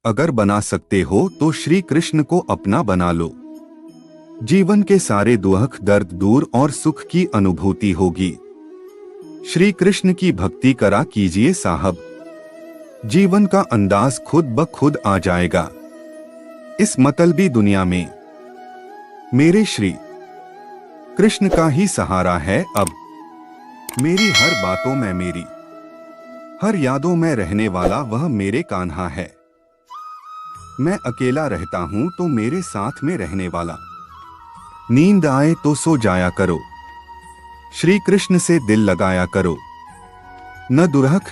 अगर बना सकते हो तो श्री कृष्ण को अपना बना लो। जीवन के सारे दुख दर्द दूर और सुख की अनुभूति होगी। श्री कृष्ण की भक्ति करा कीजिए साहब, जीवन का अंदाज खुद ब खुद आ जाएगा। इस मतलबी दुनिया में मेरे श्री कृष्ण का ही सहारा है अब। मेरी हर बातों में, मेरी हर यादों में रहने वाला वह मेरे कान्हा है। मैं अकेला रहता हूं तो मेरे साथ में रहने वाला। नींद आए तो सो जाया करो, श्री कृष्ण से दिल लगाया करो। न दुरख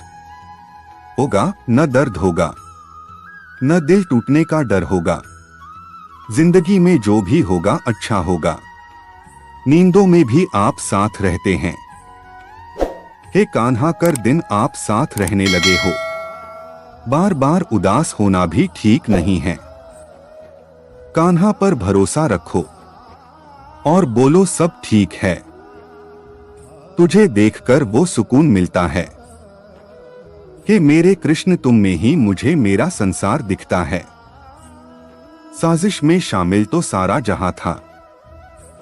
होगा, न दर्द होगा, न दिल टूटने का डर होगा। जिंदगी में जो भी होगा अच्छा होगा। नींदों में भी आप साथ रहते हैं। हे कान्हा, कर दिन आप साथ रहने लगे हो। बार बार उदास होना भी ठीक नहीं है। कान्हा पर भरोसा रखो और बोलो सब ठीक है। तुझे देखकर वो सुकून मिलता है। हे मेरे कृष्ण, तुम में ही मुझे मेरा संसार दिखता है। साजिश में शामिल तो सारा जहां था,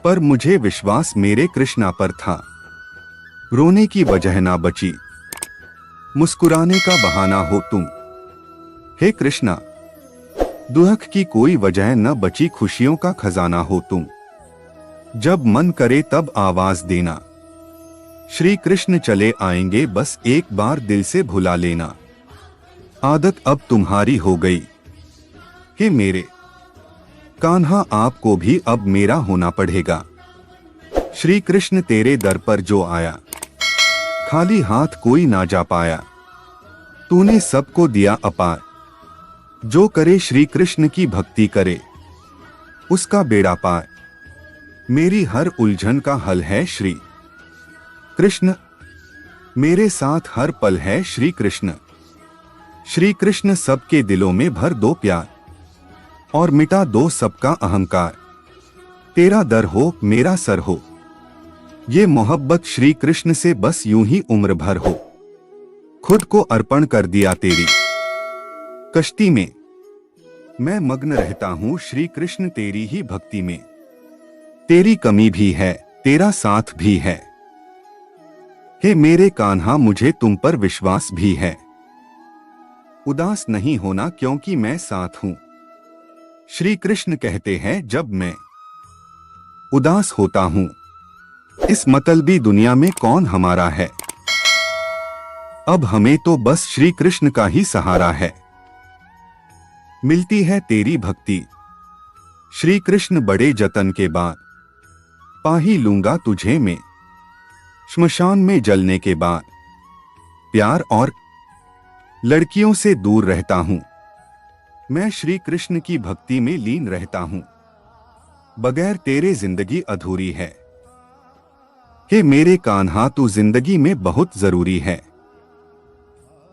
पर मुझे विश्वास मेरे कृष्णा पर था। रोने की वजह ना बची, मुस्कुराने का बहाना हो तुम। हे कृष्णा, दुख की कोई वजह न बची, खुशियों का खजाना हो तुम। जब मन करे तब आवाज देना, श्री कृष्ण चले आएंगे, बस एक बार दिल से भुला लेना। आदत अब तुम्हारी हो गई। हे मेरे कान्हा, आपको भी अब मेरा होना पड़ेगा। श्री कृष्ण तेरे दर पर जो आया, खाली हाथ कोई ना जा पाया। तूने सबको दिया अपार। जो करे श्री कृष्ण की भक्ति करे, उसका बेड़ा पार। मेरी हर उलझन का हल है श्री कृष्ण, मेरे साथ हर पल है श्री कृष्ण। श्री कृष्ण सबके दिलों में भर दो प्यार और मिटा दो सबका अहंकार। तेरा दर हो मेरा सर हो, ये मोहब्बत श्री कृष्ण से बस यूं ही उम्र भर हो। खुद को अर्पण कर दिया तेरी कश्ती में, मैं मग्न रहता हूं श्री कृष्ण तेरी ही भक्ति में। तेरी कमी भी है, तेरा साथ भी है। हे मेरे कान्हा, मुझे तुम पर विश्वास भी है। उदास नहीं होना क्योंकि मैं साथ हूं। श्री कृष्ण कहते हैं जब मैं उदास होता हूं, इस मतलबी दुनिया में कौन हमारा है। अब हमें तो बस श्री कृष्ण का ही सहारा है। मिलती है तेरी भक्ति श्री कृष्ण, बड़े जतन के बाद पा ही लूंगा तुझे मैं। श्मशान में जलने के बाद प्यार और लड़कियों से दूर रहता हूं। मैं श्री कृष्ण की भक्ति में लीन रहता हूं। बगैर तेरे जिंदगी अधूरी है। हे मेरे कान्हा, तू जिंदगी में बहुत जरूरी है।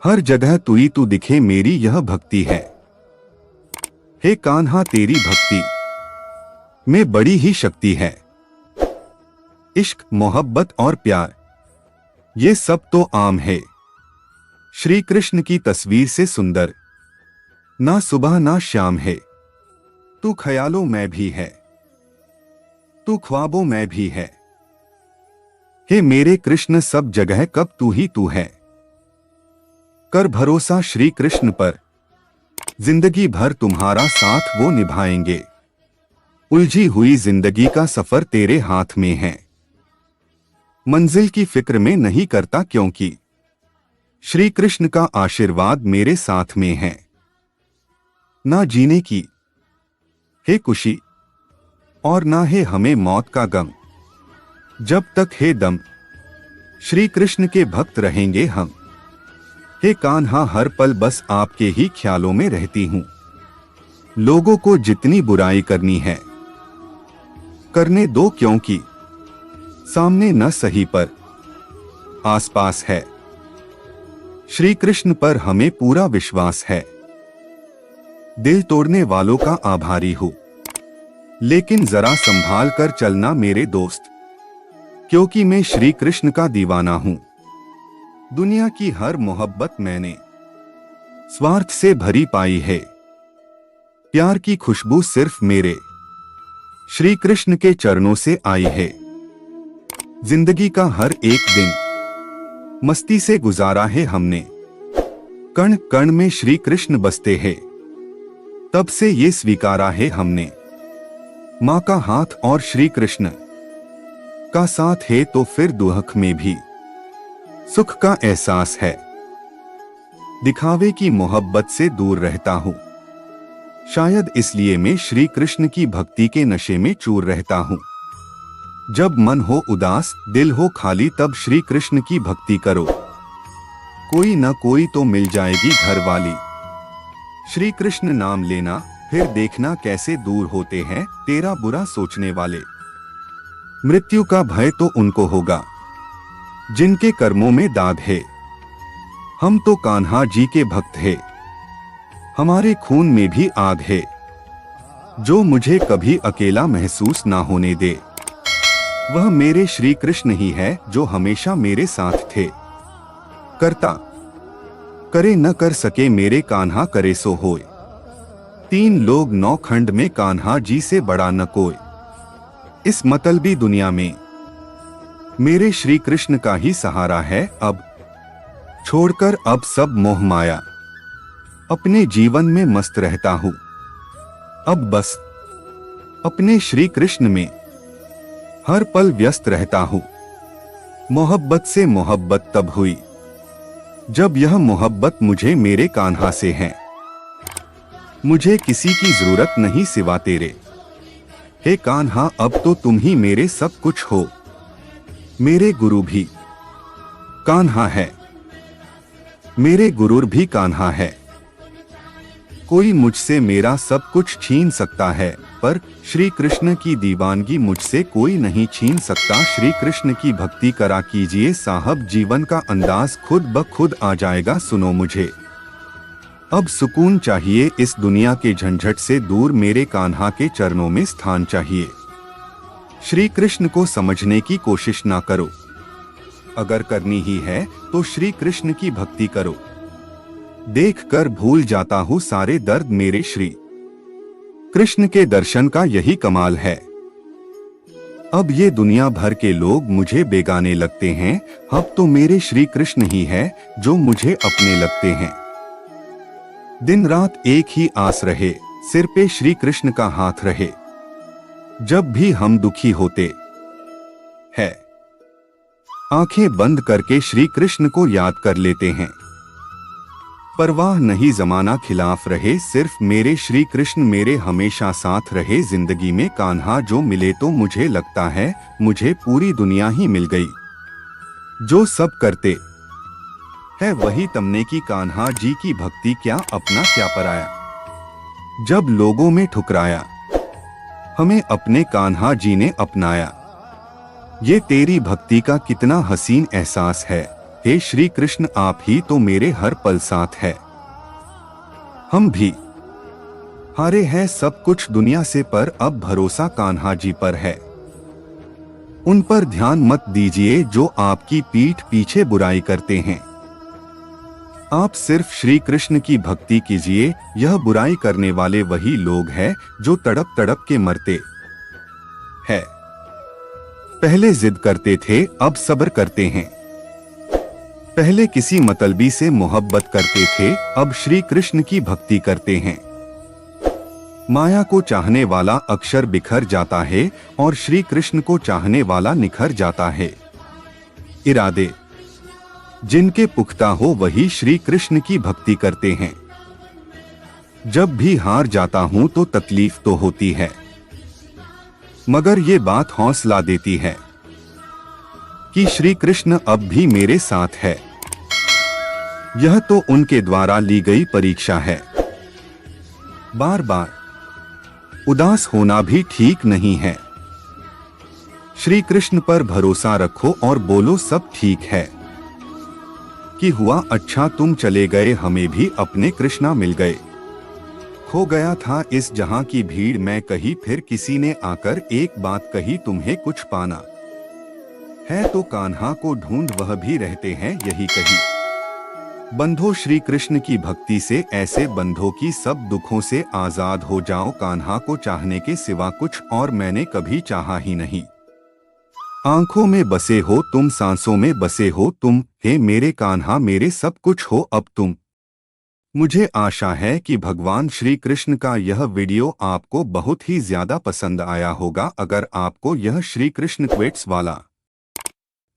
हर जगह तू ही तू दिखे, मेरी यह भक्ति है। हे कान्हा, तेरी भक्ति में बड़ी ही शक्ति है। इश्क, मोहब्बत और प्यार, ये सब तो आम है। श्री कृष्ण की तस्वीर से सुंदर ना सुबह ना शाम है। तू ख्यालों में भी है, तू ख्वाबों में भी है। हे मेरे कृष्ण, सब जगह कब तू ही तू है। कर भरोसा श्री कृष्ण पर, जिंदगी भर तुम्हारा साथ वो निभाएंगे। उलझी हुई जिंदगी का सफर तेरे हाथ में है। मंजिल की फिक्र में नहीं करता क्योंकि श्री कृष्ण का आशीर्वाद मेरे साथ में है। ना जीने की है खुशी और ना है हमें मौत का गम। जब तक है दम, श्री कृष्ण के भक्त रहेंगे हम। हे कान्हा, हर पल बस आपके ही ख्यालों में रहती हूं। लोगों को जितनी बुराई करनी है करने दो, क्योंकि सामने न सही पर आसपास है। श्री कृष्ण पर हमें पूरा विश्वास है। दिल तोड़ने वालों का आभारी हूं, लेकिन जरा संभाल कर चलना मेरे दोस्त, क्योंकि मैं श्री कृष्ण का दीवाना हूं। दुनिया की हर मोहब्बत मैंने स्वार्थ से भरी पाई है। प्यार की खुशबू सिर्फ मेरे श्री कृष्ण के चरणों से आई है। जिंदगी का हर एक दिन मस्ती से गुजारा है हमने, कण कण में श्री कृष्ण बसते हैं, तब से ये स्वीकारा है हमने। माँ का हाथ और श्री कृष्ण का साथ है तो फिर दुख में भी सुख का एहसास है। दिखावे की मोहब्बत से दूर रहता हूँ, शायद इसलिए मैं श्री कृष्ण की भक्ति के नशे में चूर रहता हूँ। जब मन हो उदास, दिल हो खाली, तब श्री कृष्ण की भक्ति करो, कोई न कोई तो मिल जाएगी घर वाली। श्री कृष्ण नाम लेना, फिर देखना कैसे दूर होते हैं तेरा बुरा सोचने वाले। मृत्यु का भय तो उनको होगा जिनके कर्मों में दाग है। हम तो कान्हा जी के भक्त हैं, हमारे खून में भी आग है, जो मुझे कभी अकेला महसूस ना होने दे। वह मेरे श्री कृष्ण ही है जो हमेशा मेरे साथ थे। करता करे न कर सके मेरे कान्हा करे सो होए। 3 लोग 9 खंड में कान्हा जी से बड़ा न कोई। इस मतलबी दुनिया में मेरे श्री कृष्ण का ही सहारा है। अब छोड़कर अब सब मोह माया, अपने जीवन में मस्त रहता हूँ। अब बस अपने श्री कृष्ण में हर पल व्यस्त रहता हूँ। मोहब्बत से मोहब्बत तब हुई जब यह मोहब्बत मुझे मेरे कान्हा से है। मुझे किसी की जरूरत नहीं सिवा तेरे। हे कान्हा, अब तो तुम ही मेरे सब कुछ हो। मेरे गुरु भी कान्हा है, मेरे गुरूर भी कान्हा है। कोई मुझसे मेरा सब कुछ छीन सकता है, पर श्री कृष्ण की दीवानगी मुझसे कोई नहीं छीन सकता। श्री कृष्ण की भक्ति करा कीजिए साहब, जीवन का अंदाज खुद ब खुद आ जाएगा। सुनो मुझे अब सुकून चाहिए, इस दुनिया के झंझट से दूर मेरे कान्हा के चरणों में स्थान चाहिए। श्री कृष्ण को समझने की कोशिश ना करो, अगर करनी ही है तो श्री कृष्ण की भक्ति करो। देखकर भूल जाता हूँ सारे दर्द मेरे श्री कृष्ण के दर्शन का यही कमाल है। अब ये दुनिया भर के लोग मुझे बेगाने लगते हैं, अब तो मेरे श्री कृष्ण ही है जो मुझे अपने लगते हैं। दिन रात एक ही आस रहे, सिर पे श्री कृष्ण का हाथ रहे। जब भी हम दुखी होते हैं, आंखें बंद करके श्री कृष्ण को याद कर लेते हैं। परवाह नहीं जमाना खिलाफ रहे, सिर्फ मेरे श्री कृष्ण मेरे हमेशा साथ रहे। जिंदगी में कान्हा जो मिले तो मुझे लगता है मुझे पूरी दुनिया ही मिल गई। जो सब करते है वही तमने की, कान्हा जी की भक्ति क्या अपना क्या पराया। जब लोगों में ठुकराया, हमें अपने कान्हा जी ने अपनाया। ये तेरी भक्ति का कितना हसीन एहसास है। हे श्री कृष्ण, आप ही तो मेरे हर पल साथ है। हम भी हारे हैं सब कुछ दुनिया से, पर अब भरोसा कान्हा जी पर है। उन पर ध्यान मत दीजिए जो आपकी पीठ पीछे बुराई करते हैं। आप सिर्फ श्री कृष्ण की भक्ति कीजिए। यह बुराई करने वाले वही लोग हैं जो तड़प तड़प के मरते हैं। पहले जिद करते थे, अब सब्र करते हैं। पहले किसी मतलबी से मोहब्बत करते थे, अब श्री कृष्ण की भक्ति करते हैं। माया को चाहने वाला अक्षर बिखर जाता है और श्री कृष्ण को चाहने वाला निखर जाता है। इरादे जिनके पुख्ता हो वही श्री कृष्ण की भक्ति करते हैं। जब भी हार जाता हूं तो तकलीफ तो होती है, मगर ये बात हौसला देती है कि श्री कृष्ण अब भी मेरे साथ है। यह तो उनके द्वारा ली गई परीक्षा है। बार बार उदास होना भी ठीक नहीं है। श्री कृष्ण पर भरोसा रखो और बोलो सब ठीक है। कि हुआ अच्छा तुम चले गए, हमें भी अपने कृष्णा मिल गए। खो गया था इस जहां की भीड़ में कहीं, फिर किसी ने आकर एक बात कही, तुम्हें कुछ पाना है तो कान्हा को ढूंढ, वह भी रहते हैं यही कहीं। बंधो श्री कृष्ण की भक्ति से ऐसे बंधो की सब दुखों से आजाद हो जाओ। कान्हा को चाहने के सिवा कुछ और मैंने कभी चाहा ही नहीं। आंखों में बसे हो तुम, सांसों में बसे हो तुम, हे मेरे कान्हा मेरे सब कुछ हो अब तुम। मुझे आशा है कि भगवान श्री कृष्ण का यह वीडियो आपको बहुत ही ज्यादा पसंद आया होगा। अगर आपको यह श्री कृष्ण क्वेट्स वाला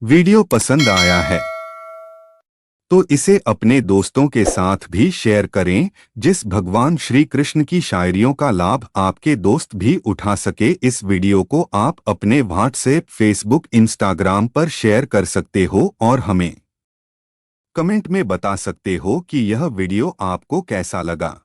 वीडियो पसंद आया है तो इसे अपने दोस्तों के साथ भी शेयर करें, जिस भगवान श्री कृष्ण की शायरियों का लाभ आपके दोस्त भी उठा सके। इस वीडियो को आप अपने व्हाट्सएप, फेसबुक, इंस्टाग्राम पर शेयर कर सकते हो और हमें कमेंट में बता सकते हो कि यह वीडियो आपको कैसा लगा।